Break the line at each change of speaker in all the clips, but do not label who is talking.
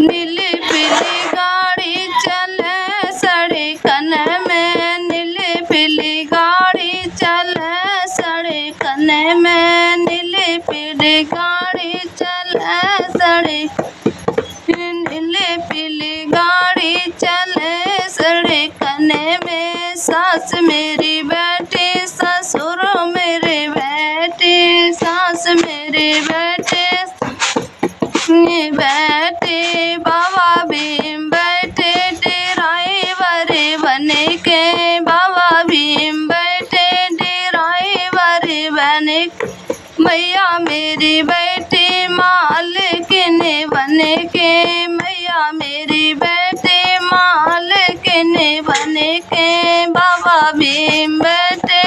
नीली पीली गाड़ी चले सड़कन में, नीली पीली गाड़ी चले सड़कन में, नीली पीली गाड़ी चले नीली पीली गाड़ी चले सड़कन में। सास मेरी बैठी ससुर मेरे बैठे, सास मेरे बैठे बैठे, बाबा भीम बैठे ड्राइवर बन के, बाबा भीम बैठे ड्राइवर बन के, मैया मेरी बैठी मालकिन बन के, मैया मेरी बैठी मालकिन बन के, बाबा भीम बैठे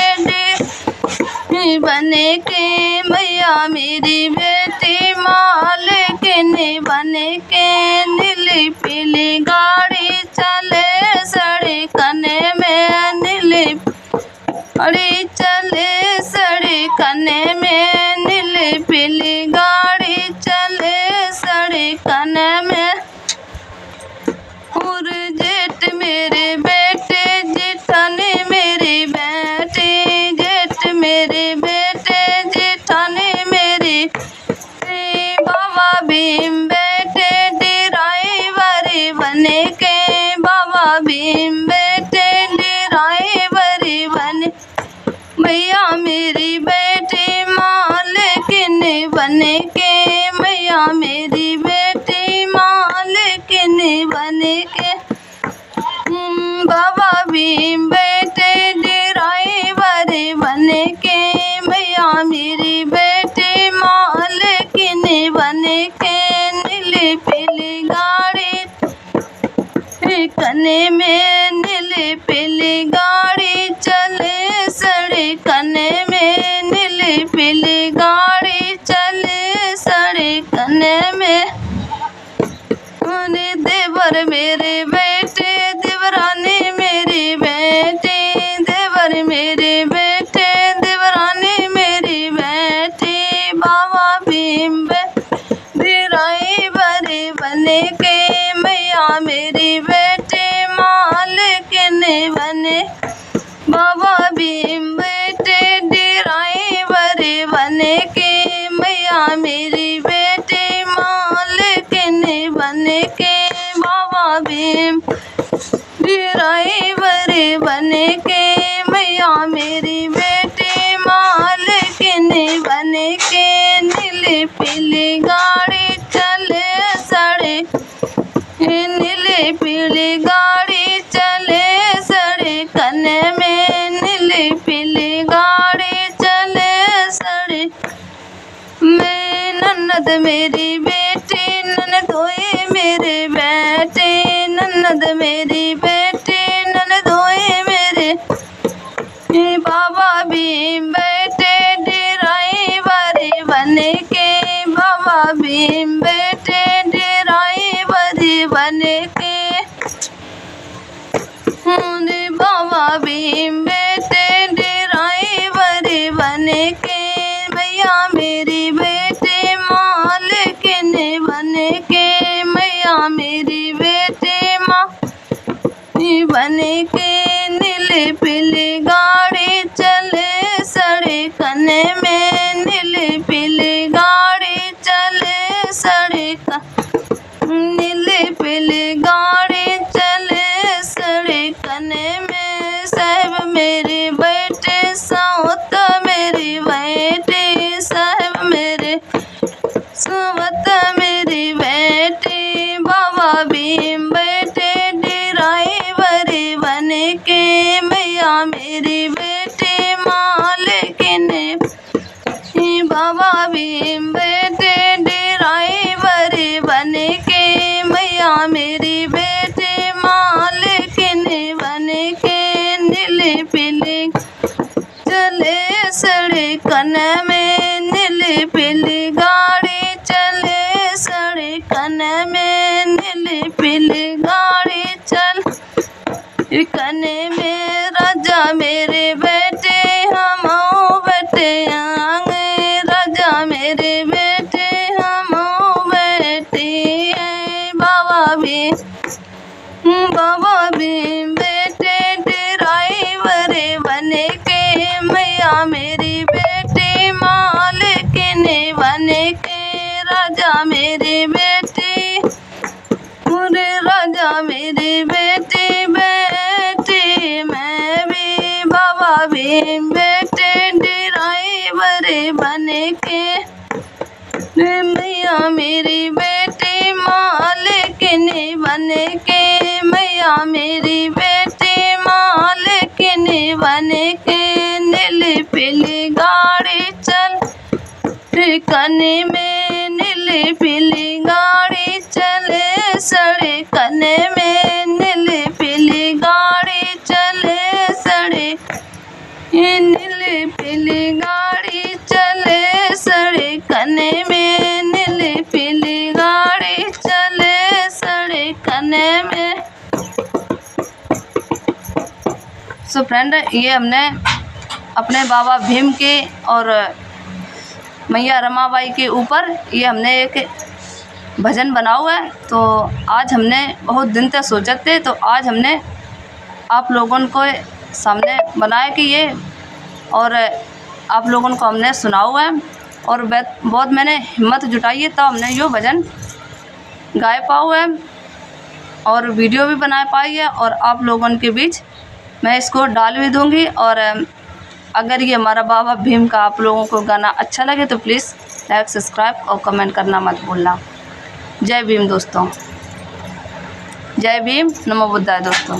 बन के, मैया मेरी बेटी मालकिन बन के। नीली पीली गाड़ी चले सड़कन में, नीली गाड़ी चले सड़कन में, नीली पीली गाड़ी चले सड़कन में। और जेठ मेरे बेटे जेठानी मेरी बेटी, जेठ मेरे बेटे जेठानी मेरी, बाबा भीम बैठे ड्राइवर बन के, बाबा भीम बैठे ड्राइवर बन, मैया मेरी बेटी मालकिन बन के, मैया मेरी बेटी मालकिन बन के, बाबा भीम बैठे ड्राइवर बन के, मैया मेरी बेटी मालकिन बन के। नीली पीली गाड़ी कने में, नीली पीली गाड़ी चले सड़कन में, नीली पीली गाड़ी चले सड़कन में। देवर मेरे बेटे देवरानी मेरी बेटी, देवर मेरे बेटे देवरानी मेरी बेटी, बाबा भीम ड्राइवर बन के, मैया मेरी बेटी मालकिन बन, बाबा भीम बेटे ड्राइवर बन के, मैया मेरी बेटी मालकिन बन के, बाबा भीम ड्राइवर बन के, मैया मेरी बेटी मालकिन बन के। नीली पीली गाड़ी चले सड़क, नीली पीली गाड़ी चले सड़कन में, नीली पीली गाड़ी चले सड़क में। ननद मेरी बेटी ननदोई मेरे बेटे, ननद मेरी बेटी ननदोई मेरे, बाबा भीम बैठे ड्राइवर बन के, बाबा भीम बैठे ड्राइवर बन के, बाबा भीम बैठे ड्राइवर बन के, मैया मेरी बेटी मालकिन बन के, मैया मेरी बेटी माँ बन के। नीली पीली गाड़ी चले सड़कन में, नीली पीली गाड़ी चले सड़क, नीली पीली गाड़ी चले सड़कन में। साहब मेरे बेटे साउत मेरी बेटी, साहब मेरे सावत मेरी बेटी, बाबा भीम बैठे ड्राइवर बन के, मैया मेरी बेटी मालकिन, बाबा भीम बैठे ड्राइवर बन के, मैया मेरी बेटी मालकिन बन के। नीली पीली चले सड़कन में, नीली पीली गाड़ी चले सड़कन में, नीली पीली गाड़ी चल कने में। राजा मेरे बेटे हम बेटे आंगे, राजा मेरे बेटे हम बेटे हैं। बाबा भीम बेटे ड्राइवर बन के, मैया मेरी बेटे मालकिन बन के, राजा मेरे बेटे मुरे राजा मेरे बेटे मैं भी बाबा भीम बेटे ड्राइवर बन के, मैया मेरी बेटी मालकिन बन के, मैया मेरी बेटी मालकिन बन के, नीली पीली गाड़ी चल कने में, नीली पीली गाड़ी चले सड़कन में, नीली पीली गाड़ी चले नीली पीली गाड़ी चले सड़कन में, नीली पीली गाड़ी चले सड़कन में। सो फ्रेंड, ये हमने अपने बाबा भीम के और मैया रमाबाई के ऊपर ये हमने एक भजन बना हुआ है। तो आज हमने बहुत दिन तक सोचे थे, तो आज हमने आप लोगों को सामने बनाया कि ये, और आप लोगों को हमने सुना हुआ है, और बहुत मैंने हिम्मत जुटाई है, तो हमने यो भजन गाए पाओ है और वीडियो भी बना पाई है, और आप लोगों के बीच मैं इसको डाल भी दूँगी। और अगर ये हमारा बाबा भीम का आप लोगों को गाना अच्छा लगे तो प्लीज़ लाइक, सब्सक्राइब और कमेंट करना मत भूलना। जय भीम दोस्तों, जय भीम, नमो बुद्धाय दोस्तों।